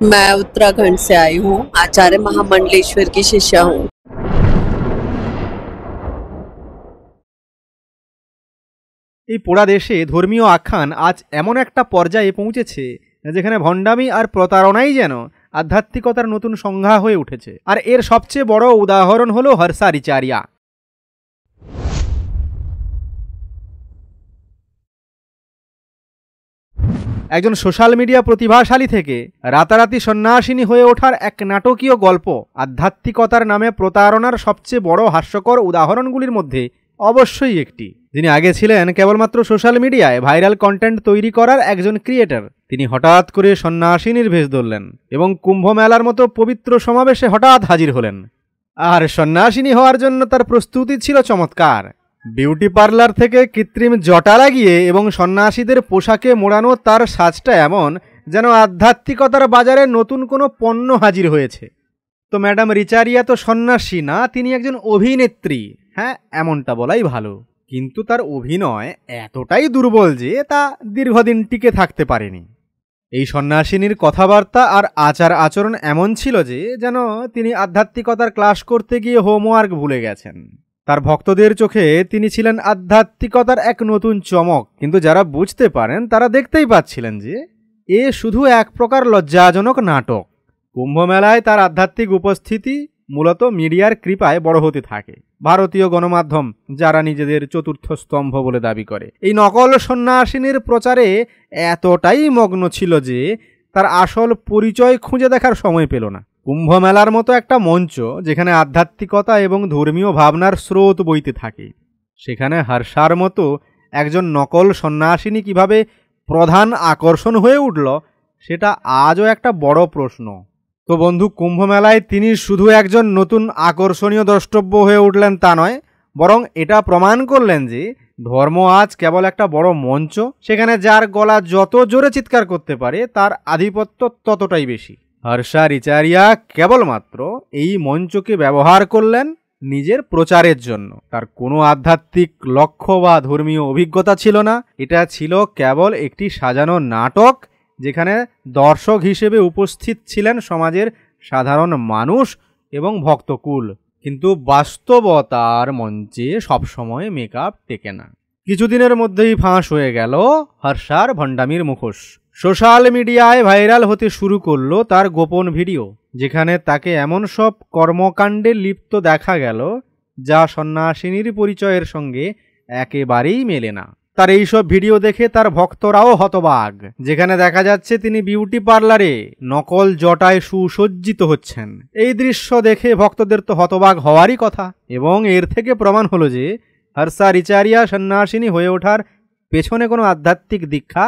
मैं उत्तराखंड से आई हूँ। आचार्य महामंडलेश्वर की शिष्या हूँ। এই পোড়া দেশে ধর্মীয় আখ্যান আজ এমন একটা পর্যায়ে পৌঁছেছে যেখানে ভণ্ডামি আর প্রতারণাই যেন আধ্যাত্মিকতার নতুন সংজ্ঞা হয়ে উঠেছে। আর এর সবচেয়ে বড় উদাহরণ হলো হর্ষা রিচারিয়া। একজন সোশ্যাল মিডিয়া প্রতিভাশালী থেকে রাতারাতি সন্ন্যাসিনী হয়ে ওঠার এক নাটকীয় গল্প আধ্যাত্মিকতার নামে প্রতারণার সবচেয়ে বড় হাস্যকর উদাহরণগুলির মধ্যে অবশ্যই একটি। যিনি আগে ছিলেন কেবলমাত্র সোশ্যাল মিডিয়ায় ভাইরাল কন্টেন্ট তৈরি করার একজন ক্রিয়েটর, তিনি হঠাৎ করে সন্ন্যাসিনীর ভেষ ধরলেন এবং কুম্ভ মেলার মতো পবিত্র সমাবেশে হঠাৎ হাজির হলেন। আর সন্ন্যাসিনী হওয়ার জন্য তার প্রস্তুতি ছিল চমৎকার। বিউটি পার্লার থেকে কৃত্রিম জটা লাগিয়ে এবং সন্ন্যাসীদের পোশাকে মোড়ানো তার সাজটা এমন যেন আধ্যাত্মিকতার বাজারে নতুন কোনো পণ্য হাজির হয়েছে। তো ম্যাডাম রিচারিয়া তো সন্ন্যাসী না, তিনি একজন অভিনেত্রী। হ্যাঁ, এমনটা বলাই ভালো। কিন্তু তার অভিনয় এতটাই দুর্বল যে তা দীর্ঘদিন টিকে থাকতে পারেনি। এই সন্ন্যাসিনীর কথাবার্তা আর আচার আচরণ এমন ছিল যে যেন তিনি আধ্যাত্মিকতার ক্লাস করতে গিয়ে হোমওয়ার্ক ভুলে গেছেন। তার ভক্তদের চোখে তিনি ছিলেন আধ্যাত্মিকতার এক নতুন চমক, কিন্তু যারা বুঝতে পারেন তারা দেখতেই পাচ্ছিলেন যে এ শুধু এক প্রকার লজ্জাজনক নাটক। কুম্ভ মেলায় তার আধ্যাত্মিক উপস্থিতি মূলত মিডিয়ার কৃপায় বড় হতে থাকে। ভারতীয় গণমাধ্যম, যারা নিজেদের চতুর্থ স্তম্ভ বলে দাবি করে, এই নকল সন্ন্যাসিনীর প্রচারে এতটাই মগ্ন ছিল যে তার আসল পরিচয় খুঁজে দেখার সময় পেল না। কুম্ভ মেলার মতো একটা মঞ্চ যেখানে আধ্যাত্মিকতা এবং ধর্মীয় ভাবনার স্রোত বইতে থাকে, সেখানে হর্ষার মতো একজন নকল সন্ন্যাসিনী কিভাবে প্রধান আকর্ষণ হয়ে উঠল, সেটা আজও একটা বড় প্রশ্ন। তো বন্ধু, কুম্ভ মেলায় তিনি শুধু একজন নতুন আকর্ষণীয় দ্রষ্টব্য হয়ে উঠলেন তা নয়, বরং এটা প্রমাণ করলেন যে ধর্ম আজ কেবল একটা বড় মঞ্চ, সেখানে যার গলা যত জোরে চিৎকার করতে পারে তার আধিপত্য ততটাই বেশি। হর্ষা রিচারিয়া কেবলমাত্র এই মঞ্চকে ব্যবহার করলেন নিজের প্রচারের জন্য। তার কোনো আধ্যাত্মিক লক্ষ্য বা ধর্মীয় অভিজ্ঞতা ছিল না। এটা ছিল কেবল একটি সাজানো নাটক, যেখানে দর্শক হিসেবে উপস্থিত ছিলেন সমাজের সাধারণ মানুষ এবং ভক্তকুল। কিন্তু বাস্তবতার মঞ্চে সবসময় মেকআপ টেকে না। কিছুদিনের মধ্যেই ফাঁস হয়ে গেল হর্ষার ভণ্ডামির মুখোশ। সোশ্যাল মিডিয়ায় ভাইরাল হতে শুরু করলো তার গোপন ভিডিও, যেখানে তাকে এমন সব কর্মকাণ্ডে লিপ্ত দেখা গেল যা সন্ন্যাসিনীর পরিচয়ের সঙ্গে একেবারেই মেলে না। তার এইসব ভিডিও দেখে তার ভক্তরাও হতবাক। যেখানে দেখা যাচ্ছে তিনি বিউটি পার্লারে নকল জটায় সুসজ্জিত হচ্ছেন। এই দৃশ্য দেখে ভক্তদের তো হতবাক হওয়ারই কথা। এবং এর থেকে প্রমাণ হলো যে হর্ষা রিচারিয়া সন্ন্যাসিনী হয়ে ওঠার পেছনে কোনো আধ্যাত্মিক দীক্ষা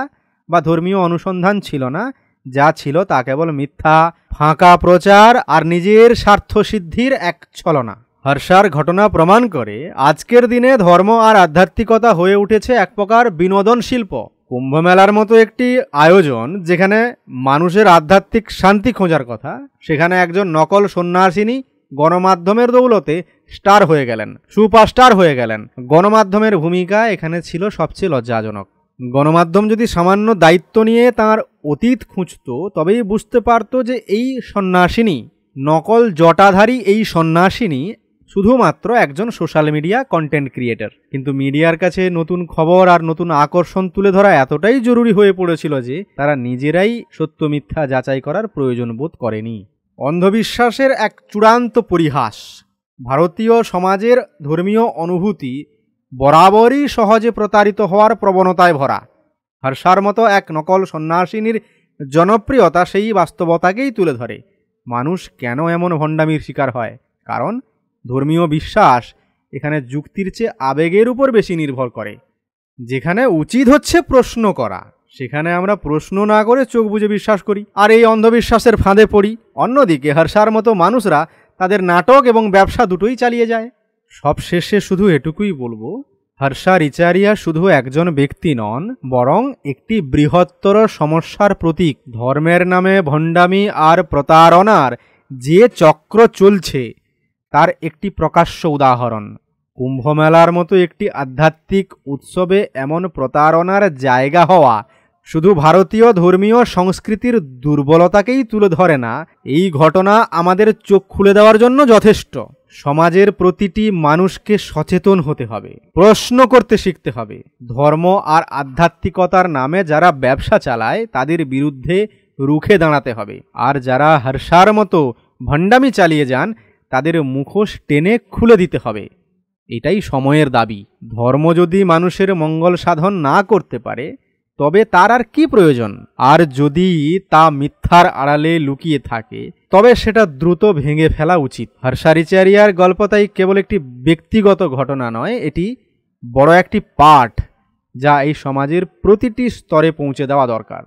বা ধর্মীয় অনুসন্ধান ছিল না। যা ছিল তা কেবল মিথ্যা, ফাঁকা প্রচার আর নিজের স্বার্থসিদ্ধির এক ছলনা। হর্ষার ঘটনা প্রমাণ করে আজকের দিনে ধর্ম আর আধ্যাত্মিকতা হয়ে উঠেছে এক প্রকার বিনোদন শিল্প। কুম্ভ মেলার মতো একটি আয়োজন যেখানে মানুষের আধ্যাত্মিক শান্তি খোঁজার কথা, সেখানে একজন নকল সন্ন্যাসিনী গণমাধ্যমের দৌলতে স্টার হয়ে গেলেন, সুপারস্টার হয়ে গেলেন। গণমাধ্যমের ভূমিকা এখানে ছিল সবচেয়ে লজ্জাজনক। গণমাধ্যম যদি সামান্য দায়িত্ব নিয়ে তার অতীত খুঁজত, তবেই বুঝতে পারত যে এই সন্ন্যাসিনী, নকল জটাধারী এই সন্ন্যাসিনী শুধুমাত্র একজন সোশ্যাল মিডিয়া কন্টেন্ট ক্রিয়েটর। কিন্তু মিডিয়ার কাছে নতুন খবর আর নতুন আকর্ষণ তুলে ধরা এতটাই জরুরি হয়ে পড়েছিল যে তারা নিজেরাই সত্য মিথ্যা যাচাই করার প্রয়োজন বোধ করেনি। অন্ধবিশ্বাসের এক চূড়ান্ত পরিহাস। ভারতীয় সমাজের ধর্মীয় অনুভূতি বরাবরই সহজে প্রতারিত হওয়ার প্রবণতায় ভরা। হর্ষার মতো এক নকল সন্ন্যাসিনীর জনপ্রিয়তা সেই বাস্তবতাকেই তুলে ধরে। মানুষ কেন এমন ভণ্ডামির শিকার হয়? কারণ ধর্মীয় বিশ্বাস এখানে যুক্তির চেয়ে আবেগের উপর বেশি নির্ভর করে। যেখানে উচিত হচ্ছে প্রশ্ন করা, সেখানে আমরা প্রশ্ন না করে চোখ বুজে বিশ্বাস করি আর এই অন্ধবিশ্বাসের ফাঁদে পড়ি। অন্যদিকে হর্ষার মতো মানুষরা তাদের নাটক এবং ব্যবসা দুটোই চালিয়ে যায়। সবশেষে শুধু এটুকুই বলবো, হর্ষা রিচারিয়া শুধু একজন ব্যক্তি নন, বরং একটি বৃহত্তর সমস্যার প্রতীক। ধর্মের নামে ভণ্ডামি আর প্রতারণার যে চক্র চলছে তার একটি প্রকাশ্য উদাহরণ। কুম্ভ মেলার মতো একটি আধ্যাত্মিক উৎসবে এমন প্রতারণার জায়গা হওয়া শুধু ভারতীয় ধর্মীয় সংস্কৃতির দুর্বলতাকেই তুলে ধরে না, এই ঘটনা আমাদের চোখ খুলে দেওয়ার জন্য যথেষ্ট। সমাজের প্রতিটি মানুষকে সচেতন হতে হবে, প্রশ্ন করতে শিখতে হবে। ধর্ম আর আধ্যাত্মিকতার নামে যারা ব্যবসা চালায় তাদের বিরুদ্ধে রুখে দাঁড়াতে হবে, আর যারা হর্ষার মতো ভণ্ডামি চালিয়ে যান তাদের মুখোশ টেনে খুলে দিতে হবে। এটাই সময়ের দাবি। ধর্ম যদি মানুষের মঙ্গল সাধন না করতে পারে তবে তার আর কি প্রয়োজন? আর যদি তা মিথ্যার আড়ালে লুকিয়ে থাকে তবে সেটা দ্রুত ভেঙে ফেলা উচিত। হর্ষারিচারিয়ার গল্প তাই কেবল একটি ব্যক্তিগত ঘটনা নয়, এটি বড় একটি পাঠ যা এই সমাজের প্রতিটি স্তরে পৌঁছে দেওয়া দরকার।